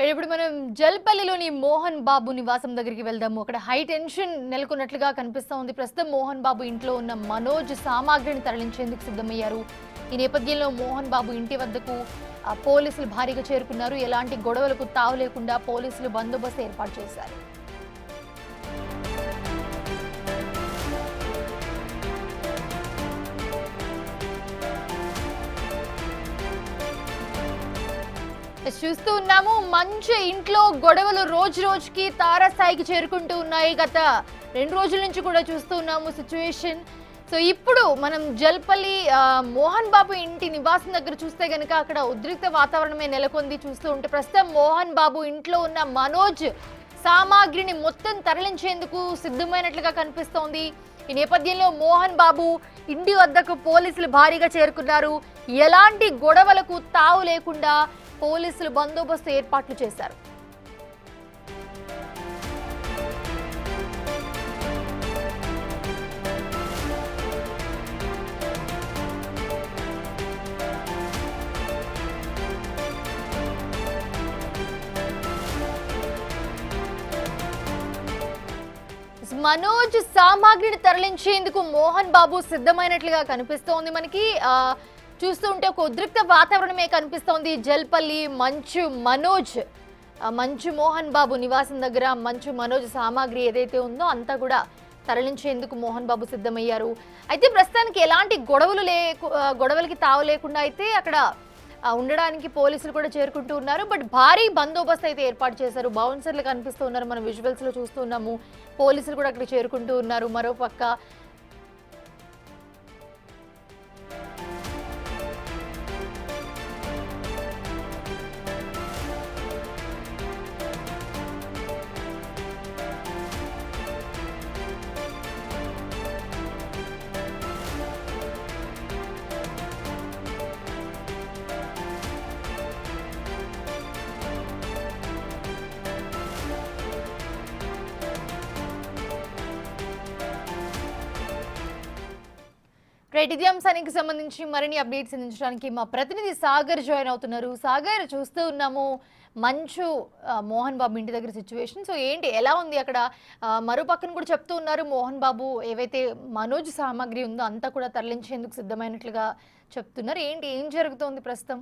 ఇప్పుడు మనం జల్పల్లిలోని మోహన్ బాబు నివాసం దగ్గరికి వెళ్దాము. అక్కడ హై టెన్షన్ నెలకొన్నట్లుగా కనిపిస్తోంది. ప్రస్తుతం మోహన్ బాబు ఇంట్లో ఉన్న మనోజ్ సామాగ్రిని తరలించేందుకు సిద్ధమయ్యారు. ఈ నేపథ్యంలో మోహన్ బాబు ఇంటి వద్దకు పోలీసులు భారీగా చేరుకున్నారు. ఎలాంటి గొడవలకు తావు లేకుండా పోలీసులు బందోబస్తు ఏర్పాటు చేశారు. చూస్తూ ఉన్నాము, మంచి ఇంట్లో గొడవలు రోజు రోజుకి తారాస్థాయికి చేరుకుంటూ ఉన్నాయి. గత 2 రోజుల నుంచి కూడా చూస్తూ ఉన్నాము సిచ్యువేషన్. సో ఇప్పుడు మనం జల్పల్లి మోహన్ బాబు ఇంటి నివాసం దగ్గర చూస్తే గనుక అక్కడ ఉద్రిక్త వాతావరణమే నెలకొంది. చూస్తూ ఉంటే ప్రస్తుతం మోహన్ బాబు ఇంట్లో ఉన్న మనోజ్ సామాగ్రిని మొత్తం తరలించేందుకు సిద్ధమైనట్లుగా కనిపిస్తోంది. ఈ నేపథ్యంలో మోహన్ బాబు ఇంటి వద్దకు పోలీసులు భారీగా చేరుకున్నారు. ఎలాంటి గొడవలకు తావు లేకుండా పోలీసులు బందోబస్తు ఏర్పాట్లు చేశారు. మనోజ్ సామాగ్రిని తరలించేందుకు మోహన్ బాబు సిద్ధమైనట్లుగా కనిపిస్తోంది. మనకి చూస్తూ ఉంటే ఒక ఉద్రిక్త వాతావరణమే కనిపిస్తోంది. జల్పల్లి మంచు మోహన్ బాబు నివాసం దగ్గర మంచు మనోజ్ సామాగ్రి ఏదైతే ఉందో అంతా కూడా తరలించేందుకు మోహన్ బాబు సిద్ధమయ్యారు. అయితే ప్రస్తుతానికి ఎలాంటి గొడవలకి తావు లేకుండా అయితే అక్కడ ఉండడానికి పోలీసులు కూడా చేరుకుంటూ ఉన్నారు. బట్ భారీ బందోబస్తు అయితే ఏర్పాటు చేశారు. బౌన్సర్లు కనిపిస్తూ ఉన్నారు, మనం విజువల్స్ లో చూస్తూ ఉన్నాము. పోలీసులు కూడా అక్కడ చేరుకుంటూ ఉన్నారు. మరోపక్క ఇదే అంశానికి సంబంధించి మరిన్ని అప్డేట్స్ అందించడానికి మా ప్రతినిధి సాగర్ జాయిన్ అవుతున్నారు. సాగర్, చూస్తూ ఉన్నాము మంచు మోహన్ బాబు ఇంటి దగ్గర సిచ్యువేషన్. సో ఏంటి, ఎలా ఉంది అక్కడ? మరో పక్కన కూడా చెప్తూ ఉన్నారు మోహన్ బాబు ఏవైతే మనోజ్ సామాగ్రి ఉందో అంతా కూడా తరలించేందుకు సిద్ధమైనట్లుగా చెప్తున్నారు. ఏంటి, ఏం జరుగుతోంది ప్రస్తుతం?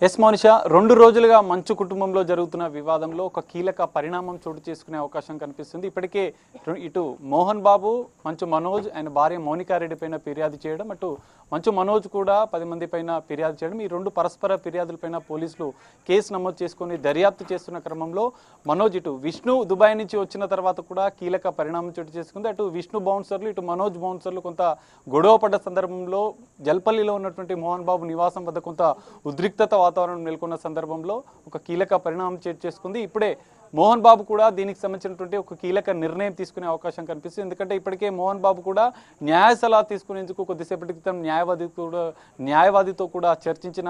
ఎస్ మోనిషా, 2 రోజులుగా మంచు కుటుంబంలో జరుగుతున్న వివాదంలో ఒక కీలక పరిణామం చోటు చేసుకునే అవకాశం కనిపిస్తుంది. ఇప్పటికే ఇటు మోహన్ బాబు, మంచు మనోజ్ ఆయన భార్య మౌనికారెడ్డి పైన ఫిర్యాదు చేయడం, అటు మంచు మనోజ్ కూడా 10 మంది పైన ఫిర్యాదు చేయడం, ఈ 2 పరస్పర ఫిర్యాదులపైన పోలీసులు కేసు నమోదు చేసుకుని దర్యాప్తు చేస్తున్న క్రమంలో మనోజ్ ఇటు విష్ణు దుబాయ్ నుంచి వచ్చిన తర్వాత కూడా కీలక పరిణామం చోటు చేసుకుంది. అటు విష్ణు బౌన్సర్లు, ఇటు మనోజ్ బౌన్సర్లు కొంత గొడవ పడ్డ సందర్భంలో జల్పల్లిలో ఉన్నటువంటి మోహన్ బాబు నివాసం వద్ద కొంత ఉద్రిక్తత వాతావరణం నెలకొన్న సందర్భంలో ఒక కీలక పరిణామం చోటు చేసుకుంది. ఇప్పుడే మోహన్ బాబు కూడా దీనికి సంబంధించినటువంటి ఒక కీలక నిర్ణయం తీసుకునే అవకాశం కనిపిస్తుంది. ఎందుకంటే ఇప్పటికే మోహన్ బాబు కూడా న్యాయ సలహా తీసుకునేందుకు కొద్దిసేపటి క్రితం న్యాయవాదితో కూడా చర్చించిన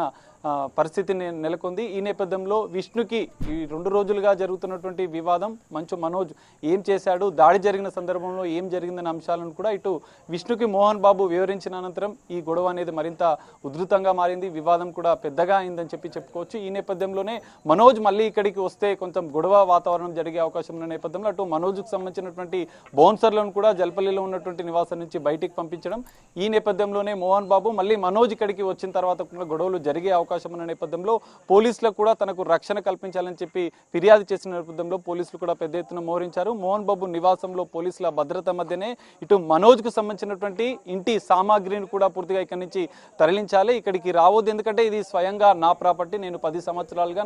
పరిస్థితి నెలకొంది. ఈ నేపథ్యంలో విష్ణుకి ఈ 2 రోజులుగా జరుగుతున్నటువంటి వివాదం, మంచు మనోజ్ ఏం చేశాడు, దాడి జరిగిన సందర్భంలో ఏం జరిగిందనే అంశాలను కూడా ఇటు విష్ణుకి మోహన్ బాబు వివరించిన అనంతరం ఈ గొడవ అనేది మరింత ఉధృతంగా మారింది. వివాదం కూడా పెద్దగా అయిందని చెప్పుకోవచ్చు. ఈ నేపథ్యంలోనే మనోజ్ మళ్ళీ ఇక్కడికి వస్తే కొంచెం గొడవ వాతావరణం జరిగే అవకాశం ఉన్న నేపథ్యంలో అటు మనోజ్కు సంబంధించినటువంటి బౌన్సర్లను కూడా జల్పల్లిలో ఉన్నటువంటి నివాసం నుంచి బయటికి పంపించడం, ఈ నేపథ్యంలోనే మోహన్ బాబు మళ్ళీ మనోజ్ ఇక్కడికి వచ్చిన తర్వాత కూడా గొడవలు జరిగే అవకాశం ఉన్న నేపథ్యంలో పోలీసులకు కూడా తనకు రక్షణ కల్పించాలని చెప్పి ఫిర్యాదు చేసిన నేపథ్యంలో పోలీసులు కూడా పెద్ద ఎత్తున మోహరించారు. మోహన్ బాబు నివాసంలో పోలీసుల భద్రత మధ్యనే ఇటు మనోజ్కు సంబంధించినటువంటి ఇంటి సామాగ్రిని కూడా పూర్తిగా ఇక్కడి నుంచి తరలించాలి, ఇక్కడికి రావద్దు, ఎందుకంటే ఇది స్వయంగా నా ప్రాపర్టీ, నేను 10 సంవత్సరాలుగా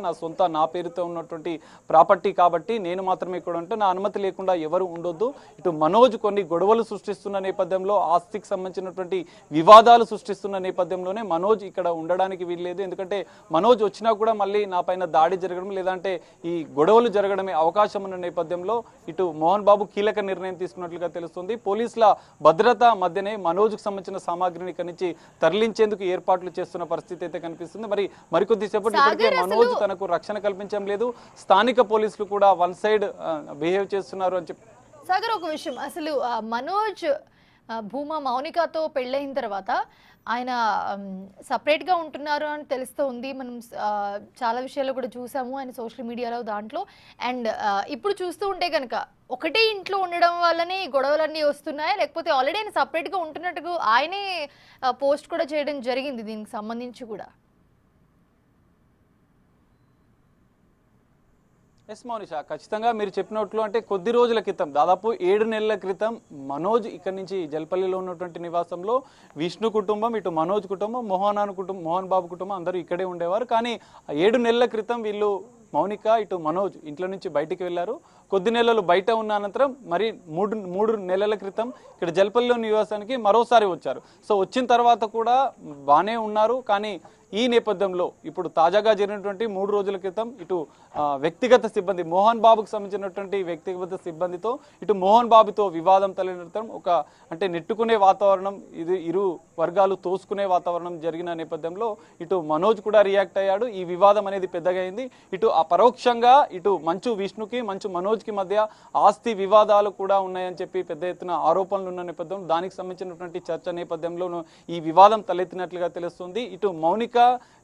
నా పేరుతో ఉన్నటువంటి ప్రాపర్టీ కాబట్టి నేను మాత్రమే ఇక్కడ ఉంటే నా అనుమతి లేకుండా ఎవరు ఉండొద్దు. ఇటు మనోజ్ కొన్ని గొడవలు సృష్టిస్తున్న నేపథ్యంలో, ఆస్తికి సంబంధించినటువంటి వివాదాలు సృష్టిస్తున్న నేపథ్యంలోనే మనోజ్ ఇక్కడ ఉండడానికి వీల్లేదు. ఎందుకంటే మనోజ్ వచ్చినా కూడా మళ్ళీ నా పైన దాడి జరగడం లేదంటే ఈ గొడవలు జరగడమే అవకాశం ఉన్న నేపథ్యంలో ఇటు మోహన్ బాబు కీలక నిర్ణయం తీసుకున్నట్లుగా తెలుస్తుంది. పోలీసుల భద్రత మధ్యనే మనోజ్కు సంబంధించిన సామాగ్రిని ఇక్కడి నుంచి తరలించేందుకు ఏర్పాట్లు చేస్తున్న పరిస్థితి అయితే కనిపిస్తుంది. మరికొద్దిసేపటి ఇప్పటికే మనోజ్ తనకు రక్షణ కల్పించడం లేదు, స్థానిక పోలీసులు కూడా వన్ సైడ్ బిహేవ్ చేస్తున్నారు అని చెప్పి. సాగర్, ఒక విషయం, అసలు మనోజ్ భూమా మౌనికతో పెళ్ళైన తర్వాత ఆయన సపరేట్గా ఉంటున్నారు అని తెలుస్తుంది. మనం చాలా విషయాల్లో కూడా చూసాము ఆయన సోషల్ మీడియాలో దాంట్లో. అండ్ ఇప్పుడు చూస్తూ ఉంటే కనుక ఒకటే ఇంట్లో ఉండడం వల్లనే ఈ గొడవలన్నీ వస్తున్నాయా, లేకపోతే ఆల్రెడీ ఆయన సపరేట్గా ఉంటున్నట్టుగా ఆయనే పోస్ట్ కూడా చేయడం జరిగింది దీనికి సంబంధించి కూడా? ఎస్ మౌనిష, ఖచ్చితంగా మీరు చెప్పినట్లు అంటే కొద్ది రోజుల క్రితం దాదాపు 7 నెలల క్రితం మనోజ్ ఇక్కడ నుంచి జల్పల్లిలో ఉన్నటువంటి నివాసంలో విష్ణు కుటుంబం, ఇటు మనోజ్ కుటుంబం, మోహన్ బాబు కుటుంబం అందరూ ఇక్కడే ఉండేవారు. కానీ 7 నెలల క్రితం వీళ్ళు మౌనిక ఇటు మనోజ్ ఇంట్లో నుంచి బయటికి వెళ్ళారు. కొద్ది నెలలు బయట ఉన్న అనంతరం మరి మూడు నెలల క్రితం ఇక్కడ జల్పల్లిలో నివాసానికి మరోసారి వచ్చారు. సో వచ్చిన తర్వాత కూడా బాగానే ఉన్నారు. కానీ ఈ నేపథ్యంలో ఇప్పుడు తాజాగా జరిగినటువంటి 3 రోజుల క్రితం ఇటు వ్యక్తిగత సిబ్బంది మోహన్ బాబుకు సంబంధించినటువంటి వ్యక్తిగత సిబ్బందితో ఇటు మోహన్ బాబుతో వివాదం తలెత్తడం, ఒక అంటే నెట్టుకునే వాతావరణం, ఇది ఇరు వర్గాలు తోసుకునే వాతావరణం జరిగిన నేపథ్యంలో ఇటు మనోజ్ కూడా రియాక్ట్ అయ్యాడు. ఈ వివాదం అనేది పెద్దగా అయింది. ఇటు పరోక్షంగా ఇటు మంచు విష్ణుకి మంచు మనోజ్కి మధ్య ఆస్తి వివాదాలు కూడా ఉన్నాయని చెప్పి పెద్ద ఎత్తున ఆరోపణలు ఉన్న నేపథ్యం, దానికి సంబంధించినటువంటి చర్చ నేపథ్యంలోనూ ఈ వివాదం తలెత్తినట్లుగా తెలుస్తుంది. ఇటు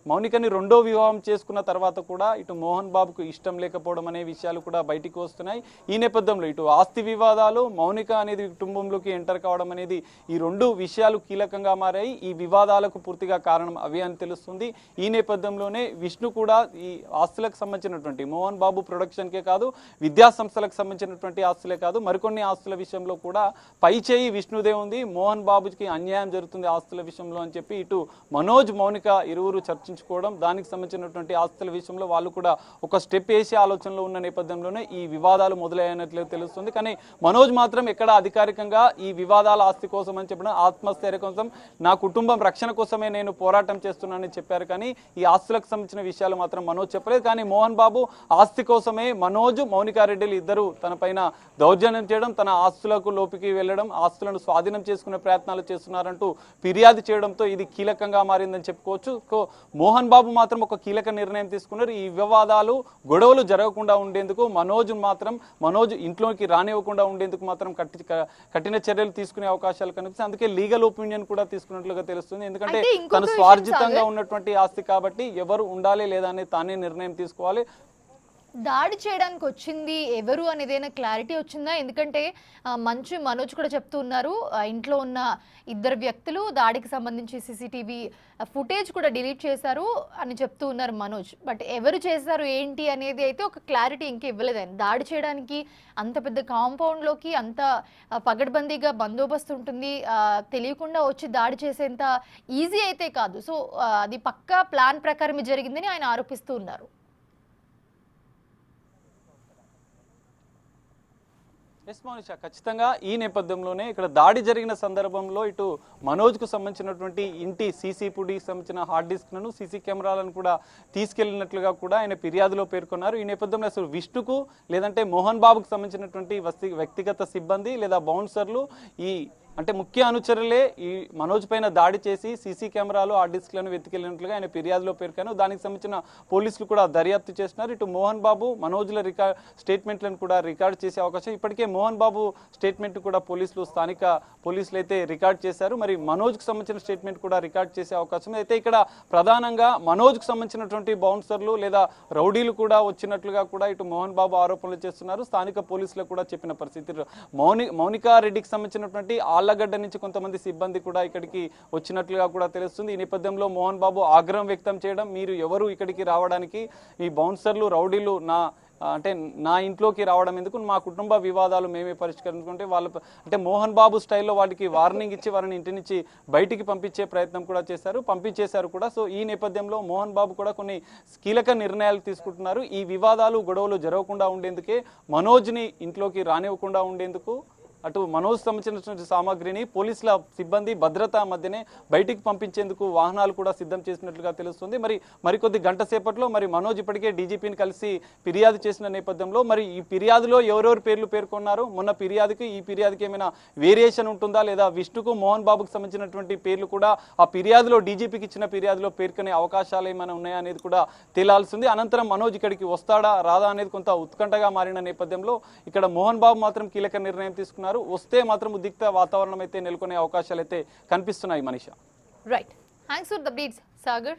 మౌనికని రెండో వివాహం చేసుకున్న తర్వాత కూడా ఇటు మోహన్ బాబుకు ఇష్టం లేకపోవడం అనే విషయాలు కూడా బయటికి వస్తున్నాయి. ఈ నేపథ్యంలో ఇటు ఆస్తి వివాదాలు, మౌనిక అనేది కుటుంబంలోకి ఎంటర్ కావడం అనేది ఈ 2 విషయాలు కీలకంగా మారాయి. ఈ వివాదాలకు పూర్తిగా కారణం అవే అని తెలుస్తుంది. ఈ నేపథ్యంలోనే విష్ణు కూడా ఈ ఆస్తులకు సంబంధించినటువంటి మోహన్ బాబు ప్రొడక్షన్కే కాదు, విద్యా సంస్థలకు సంబంధించినటువంటి ఆస్తులే కాదు, మరికొన్ని ఆస్తుల విషయంలో కూడా పై చేయి విష్ణుదే ఉంది. మోహన్ బాబుకి అన్యాయం జరుగుతుంది ఆస్తుల విషయంలో అని చెప్పి ఇటు మనోజ్ మౌనిక ఇరువురు చర్చించుకోవడం, దానికి సంబంధించినటువంటి ఆస్తుల విషయంలో వాళ్ళు కూడా ఒక స్టెప్ వేసే ఆలోచనలో ఉన్న నేపథ్యంలోనే ఈ వివాదాలు మొదలైనట్లు తెలుస్తుంది. కానీ మనోజ్ మాత్రం ఎక్కడ అధికారికంగా ఈ వివాదాల ఆస్తి కోసం అని చెప్పడం, ఆత్మస్థైర్య కోసం, నా కుటుంబం రక్షణ కోసమే నేను పోరాటం చేస్తున్నానని చెప్పారు. కానీ ఈ ఆస్తులకు సంబంధించిన విషయాలు మాత్రం మనోజ్ చెప్పలేదు. కానీ మోహన్ బాబు ఆస్తి కోసమే మనోజ్, మౌనికారెడ్డిలు ఇద్దరు తన పైన దౌర్జన్యం చేయడం, తన ఆస్తులకు లోపలికి వెళ్ళడం, ఆస్తులను స్వాధీనం చేసుకునే ప్రయత్నాలు చేస్తున్నారంటూ ఫిర్యాదు చేయడంతో ఇది కీలకంగా మారిందని చెప్పుకోవచ్చు. మోహన్ బాబు మాత్రం ఒక కీలక నిర్ణయం తీసుకున్నారు. ఈ వివాదాలు గొడవలు జరగకుండా ఉండేందుకు మనోజ్ ఇంట్లోకి రానివ్వకుండా ఉండేందుకు మాత్రం కఠిన చర్యలు తీసుకునే అవకాశాలు కనిపిస్తాయి. అందుకే లీగల్ ఒపీనియన్ కూడా తీసుకున్నట్లుగా తెలుస్తుంది. ఎందుకంటే తను స్వార్జితంగా ఉన్నటువంటి ఆస్తి కాబట్టి ఎవరు ఉండాలి లేదా అనేది తానే నిర్ణయం తీసుకోవాలి. దాడి చేయడానికి వచ్చింది ఎవరు అనేదైనా క్లారిటీ వచ్చిందా? ఎందుకంటే మంచు మనోజ్ కూడా చెప్తూ ఉన్నారు ఇంట్లో ఉన్న 2 వ్యక్తులు దాడికి సంబంధించి సీసీటీవీ ఫుటేజ్ కూడా డిలీట్ చేశారు అని చెప్తూ ఉన్నారు మనోజ్. బట్ ఎవరు చేశారు ఏంటి అనేది అయితే ఒక క్లారిటీ ఇంకా ఇవ్వలేదు ఆయన. దాడి చేయడానికి అంత పెద్ద కాంపౌండ్లోకి అంత పగడ్బందీగా బందోబస్తు ఉంటుంది, తెలియకుండా వచ్చి దాడి చేసేంత ఈజీ అయితే కాదు. సో అది పక్కా ప్లాన్ ప్రకారమే జరిగిందని ఆయన ఆరోపిస్తూ ఉన్నారు. ఎస్ మౌనిష, ఖచ్చితంగా ఈ నేపథ్యంలోనే ఇక్కడ దాడి జరిగిన సందర్భంలో ఇటు మనోజ్కు సంబంధించినటువంటి ఇంటి సీసీ ఫుటేజ్కి సంబంధించిన హార్డ్ డిస్క్లను, సీసీ కెమెరాలను కూడా తీసుకెళ్లినట్లుగా కూడా ఆయన ఫిర్యాదులో పేర్కొన్నారు. ఈ నేపథ్యంలో అసలు విష్ణుకు లేదంటే మోహన్ బాబుకు సంబంధించినటువంటి వ్యక్తిగత సిబ్బంది లేదా బౌన్సర్లు ఈ అంటే ముఖ్య అనుచరులే ఈ మనోజ్ పైన దాడి చేసి సీసీ కెమెరాలు ఆ డిస్క్లను వెతికెళ్ళినట్లుగా ఆయన ఫిర్యాదులో పేర్కొన్నారు. దానికి సంబంధించిన పోలీసులు కూడా దర్యాప్తు చేస్తున్నారు. ఇటు మోహన్ బాబు, మనోజ్ల స్టేట్మెంట్లను కూడా రికార్డ్ చేసే అవకాశం, ఇప్పటికే మోహన్ బాబు స్టేట్మెంట్ కూడా స్థానిక పోలీసులు అయితే రికార్డ్ చేశారు. మరి మనోజ్కి సంబంధించిన స్టేట్మెంట్ కూడా రికార్డ్ చేసే అవకాశం అయితే ఇక్కడ ప్రధానంగా మనోజ్కి సంబంధించినటువంటి బౌన్సర్లు లేదా రౌడీలు కూడా వచ్చినట్లుగా కూడా ఇటు మోహన్ బాబు ఆరోపణలు చేస్తున్నారు. స్థానిక పోలీసులకు కూడా చెప్పిన పరిస్థితి. మౌనికారెడ్డికి సంబంధించినటువంటి ఆళ్లగడ్డ నుంచి కొంతమంది సిబ్బంది కూడా ఇక్కడికి వచ్చినట్లుగా కూడా తెలుస్తుంది. ఈ నేపథ్యంలో మోహన్ బాబు ఆగ్రహం వ్యక్తం చేయడం, మీరు ఎవరు ఇక్కడికి రావడానికి, ఈ బౌన్సర్లు రౌడీలు నా ఇంట్లోకి రావడం ఎందుకు, మా కుటుంబ వివాదాలు మేమే పరిష్కరించుకుంటే వాళ్ళు అంటే మోహన్ బాబు స్టైల్లో వాటికి వార్నింగ్ ఇచ్చి వారిని ఇంటి నుంచి బయటికి పంపించే ప్రయత్నం కూడా పంపించేశారు కూడా. సో ఈ నేపథ్యంలో మోహన్ బాబు కూడా కొన్ని కీలక నిర్ణయాలు తీసుకుంటున్నారు. ఈ వివాదాలు గొడవలు జరగకుండా ఉండేందుకే మనోజ్ని ఇంట్లోకి రానివ్వకుండా ఉండేందుకు అటు మనోజ్ సంబంధించినటువంటి సామాగ్రిని పోలీసుల సిబ్బంది భద్రత మధ్యనే బయటికి పంపించేందుకు వాహనాలు కూడా సిద్ధం చేసినట్లుగా తెలుస్తుంది. మరికొద్ది గంట సేపట్లో మనోజ్ ఇప్పటికే డీజీపీని కలిసి ఫిర్యాదు చేసిన నేపథ్యంలో ఈ ఫిర్యాదులో ఎవరెవరు పేర్లు పేర్కొన్నారు, మొన్న ఫిర్యాదుకి ఈ ఫిర్యాదుకి ఏమైనా వేరియేషన్ ఉంటుందా లేదా విష్ణుకు మోహన్ బాబుకు సంబంధించినటువంటి పేర్లు కూడా ఆ ఫిర్యాదులో డీజీపీకి ఇచ్చిన ఫిర్యాదులో పేర్కొనే అవకాశాలు ఏమైనా ఉన్నాయా అనేది కూడా తేలాల్సింది. అనంతరం మనోజ్ ఇక్కడికి వస్తాడా రాదా అనేది కొంత ఉత్కంఠగా మారిన నేపథ్యంలో ఇక్కడ మోహన్ బాబు మాత్రం కీలక నిర్ణయం తీసుకున్నారు. వస్తే మాత్రం ఉద్రిక్త వాతావరణం అయితే నెలకొనే అవకాశాలు అయితే కనిపిస్తున్నాయి Manisha. Right thanks for the beats Sagar.